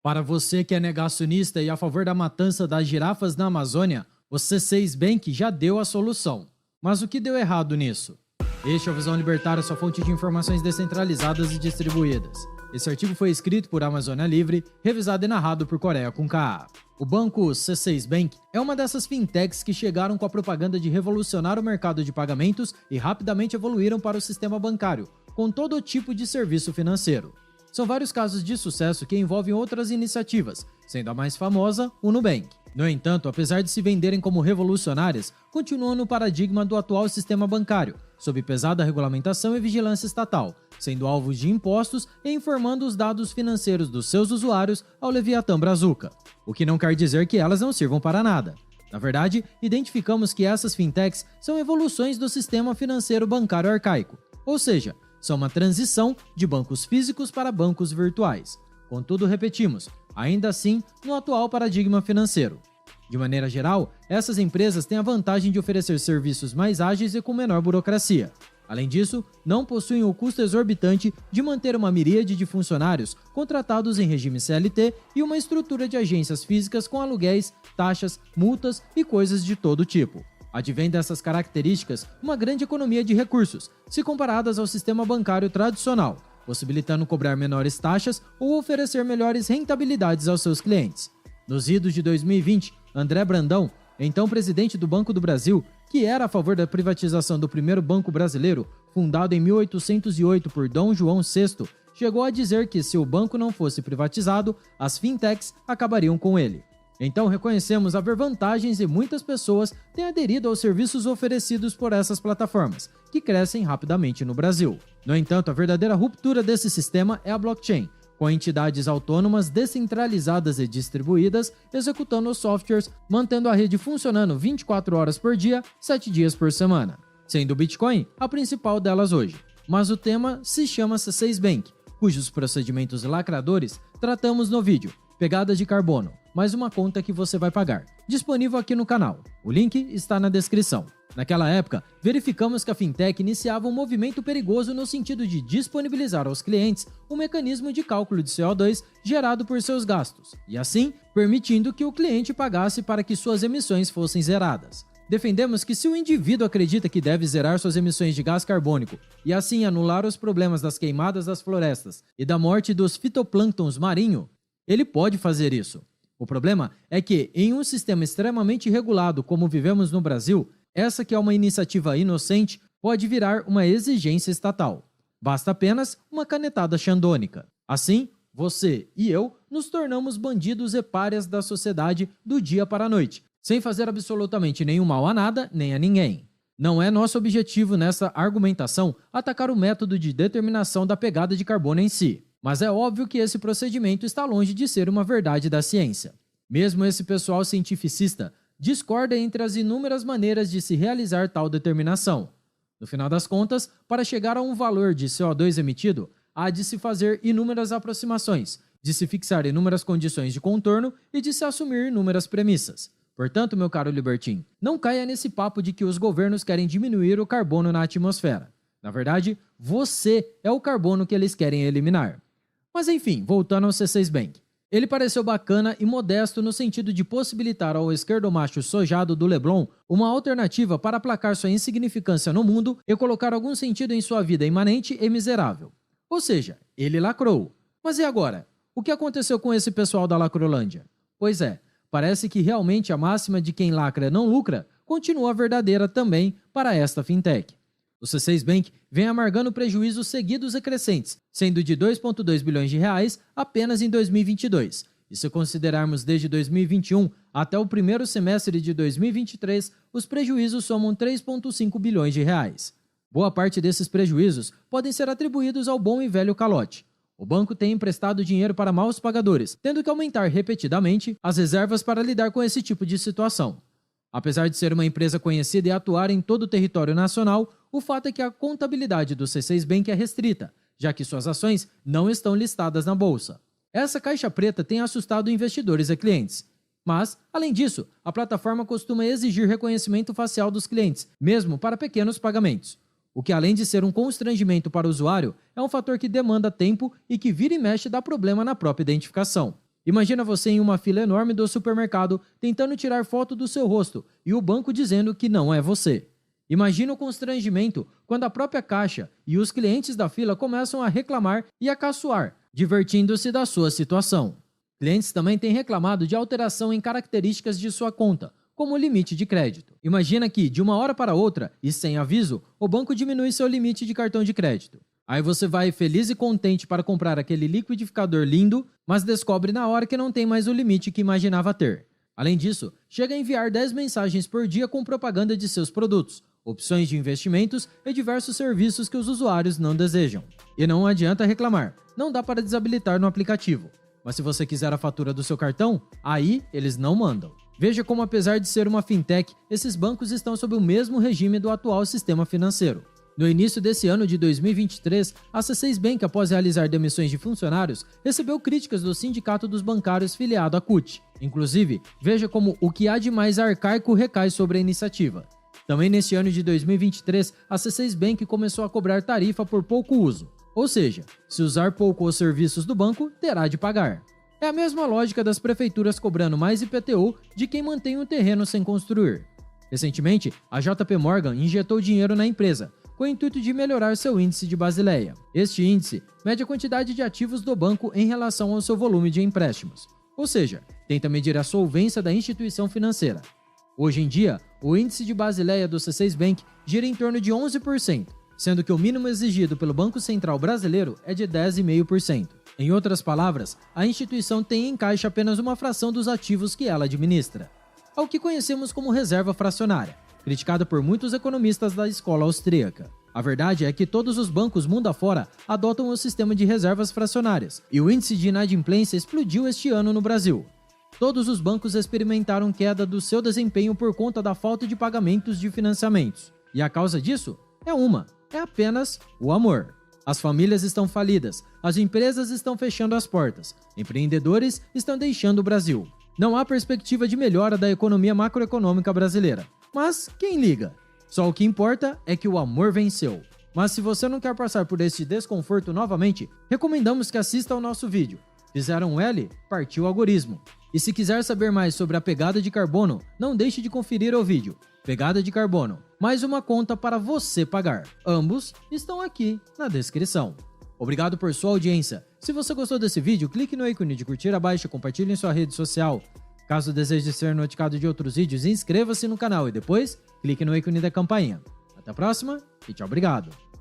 Para você que é negacionista e a favor da matança das girafas na Amazônia, o C6 Bank já deu a solução. Mas o que deu errado nisso? Este é o Visão Libertária, sua fonte de informações descentralizadas e distribuídas. Esse artigo foi escrito por Amazônia Livre, revisado e narrado por Coreia com K. O banco C6 Bank é uma dessas fintechs que chegaram com a propaganda de revolucionar o mercado de pagamentos e rapidamente evoluíram para o sistema bancário, com todo tipo de serviço financeiro. São vários casos de sucesso que envolvem outras iniciativas, sendo a mais famosa o Nubank. No entanto, apesar de se venderem como revolucionárias, continuam no paradigma do atual sistema bancário, sob pesada regulamentação e vigilância estatal, sendo alvos de impostos e informando os dados financeiros dos seus usuários ao Leviatã Brazuca. O que não quer dizer que elas não sirvam para nada. Na verdade, identificamos que essas fintechs são evoluções do sistema financeiro bancário arcaico, ou seja, são uma transição de bancos físicos para bancos virtuais. Contudo, repetimos, ainda assim no atual paradigma financeiro. De maneira geral, essas empresas têm a vantagem de oferecer serviços mais ágeis e com menor burocracia. Além disso, não possuem o custo exorbitante de manter uma miríade de funcionários contratados em regime CLT e uma estrutura de agências físicas com aluguéis, taxas, multas e coisas de todo tipo. Advém dessas características uma grande economia de recursos, se comparadas ao sistema bancário tradicional, possibilitando cobrar menores taxas ou oferecer melhores rentabilidades aos seus clientes. Nos idos de 2020, André Brandão, então presidente do Banco do Brasil, que era a favor da privatização do primeiro banco brasileiro, fundado em 1808 por Dom João VI, chegou a dizer que se o banco não fosse privatizado, as fintechs acabariam com ele. Então reconhecemos haver vantagens e muitas pessoas têm aderido aos serviços oferecidos por essas plataformas, que crescem rapidamente no Brasil. No entanto, a verdadeira ruptura desse sistema é a blockchain, com entidades autônomas descentralizadas e distribuídas, executando os softwares, mantendo a rede funcionando 24 horas por dia, 7 dias por semana, sendo o Bitcoin a principal delas hoje. Mas o tema se chama C6 Bank, cujos procedimentos lacradores tratamos no vídeo Pegada de Carbono, mais uma conta que você vai pagar, disponível aqui no canal. O link está na descrição. Naquela época, verificamos que a fintech iniciava um movimento perigoso no sentido de disponibilizar aos clientes um mecanismo de cálculo de CO2 gerado por seus gastos, e assim, permitindo que o cliente pagasse para que suas emissões fossem zeradas. Defendemos que se o indivíduo acredita que deve zerar suas emissões de gás carbônico e assim anular os problemas das queimadas das florestas e da morte dos fitoplânctons marinhos, ele pode fazer isso. O problema é que, em um sistema extremamente regulado como vivemos no Brasil, essa que é uma iniciativa inocente pode virar uma exigência estatal. Basta apenas uma canetada xandônica. Assim, você e eu nos tornamos bandidos e párias da sociedade do dia para a noite, sem fazer absolutamente nenhum mal a nada nem a ninguém. Não é nosso objetivo nessa argumentação atacar o método de determinação da pegada de carbono em si. Mas é óbvio que esse procedimento está longe de ser uma verdade da ciência. Mesmo esse pessoal cientificista discorda entre as inúmeras maneiras de se realizar tal determinação. No final das contas, para chegar a um valor de CO2 emitido, há de se fazer inúmeras aproximações, de se fixar inúmeras condições de contorno e de se assumir inúmeras premissas. Portanto, meu caro libertim, não caia nesse papo de que os governos querem diminuir o carbono na atmosfera. Na verdade, você é o carbono que eles querem eliminar. Mas enfim, voltando ao C6 Bank. Ele pareceu bacana e modesto no sentido de possibilitar ao esquerdomacho sojado do Leblon uma alternativa para aplacar sua insignificância no mundo e colocar algum sentido em sua vida imanente e miserável. Ou seja, ele lacrou. Mas e agora? O que aconteceu com esse pessoal da Lacrolândia? Pois é, parece que realmente a máxima de quem lacra não lucra continua verdadeira também para esta fintech. O C6 Bank vem amargando prejuízos seguidos e crescentes, sendo de 2,2 bilhões de reais apenas em 2022. E se considerarmos desde 2021 até o primeiro semestre de 2023, os prejuízos somam 3,5 bilhões de reais. Boa parte desses prejuízos podem ser atribuídos ao bom e velho calote. O banco tem emprestado dinheiro para maus pagadores, tendo que aumentar repetidamente as reservas para lidar com esse tipo de situação. Apesar de ser uma empresa conhecida e atuar em todo o território nacional, o fato é que a contabilidade do C6 Bank é restrita, já que suas ações não estão listadas na bolsa. Essa caixa preta tem assustado investidores e clientes. Mas, além disso, a plataforma costuma exigir reconhecimento facial dos clientes, mesmo para pequenos pagamentos. O que, além de ser um constrangimento para o usuário, é um fator que demanda tempo e que vira e mexe dá problema na própria identificação. Imagina você em uma fila enorme do supermercado tentando tirar foto do seu rosto e o banco dizendo que não é você. Imagina o constrangimento quando a própria caixa e os clientes da fila começam a reclamar e a caçoar, divertindo-se da sua situação. Clientes também têm reclamado de alteração em características de sua conta, como o limite de crédito. Imagina que, de uma hora para outra e sem aviso, o banco diminui seu limite de cartão de crédito. Aí você vai feliz e contente para comprar aquele liquidificador lindo, mas descobre na hora que não tem mais o limite que imaginava ter. Além disso, chega a enviar 10 mensagens por dia com propaganda de seus produtos, opções de investimentos e diversos serviços que os usuários não desejam. E não adianta reclamar, não dá para desabilitar no aplicativo. Mas se você quiser a fatura do seu cartão, aí eles não mandam. Veja como, apesar de ser uma fintech, esses bancos estão sob o mesmo regime do atual sistema financeiro. No início desse ano de 2023, a C6 Bank, após realizar demissões de funcionários, recebeu críticas do Sindicato dos Bancários filiado à CUT. Inclusive, veja como o que há de mais arcaico recai sobre a iniciativa. Também neste ano de 2023, a C6 Bank começou a cobrar tarifa por pouco uso. Ou seja, se usar pouco os serviços do banco, terá de pagar. É a mesma lógica das prefeituras cobrando mais IPTU de quem mantém um terreno sem construir. Recentemente, a JP Morgan injetou dinheiro na empresa, com o intuito de melhorar seu índice de Basileia. Este índice mede a quantidade de ativos do banco em relação ao seu volume de empréstimos, ou seja, tenta medir a solvência da instituição financeira. Hoje em dia, o índice de Basileia do C6 Bank gira em torno de 11%, sendo que o mínimo exigido pelo Banco Central brasileiro é de 10,5%. Em outras palavras, a instituição tem em caixa apenas uma fração dos ativos que ela administra, ao que conhecemos como reserva fracionária, criticada por muitos economistas da escola austríaca. A verdade é que todos os bancos mundo afora adotam o sistema de reservas fracionárias, e o índice de inadimplência explodiu este ano no Brasil. Todos os bancos experimentaram queda do seu desempenho por conta da falta de pagamentos de financiamentos. E a causa disso é apenas o amor. As famílias estão falidas, as empresas estão fechando as portas, empreendedores estão deixando o Brasil. Não há perspectiva de melhora da economia macroeconômica brasileira. Mas quem liga? Só o que importa é que o amor venceu. Mas se você não quer passar por este desconforto novamente, recomendamos que assista ao nosso vídeo. Fizeram um L? Partiu o algoritmo. E se quiser saber mais sobre a pegada de carbono, não deixe de conferir o vídeo Pegada de Carbono, mais uma conta para você pagar. Ambos estão aqui na descrição. Obrigado por sua audiência. Se você gostou desse vídeo, clique no ícone de curtir abaixo e compartilhe em sua rede social. Caso deseje ser notificado de outros vídeos, inscreva-se no canal e depois clique no ícone da campainha. Até a próxima e tchau, obrigado!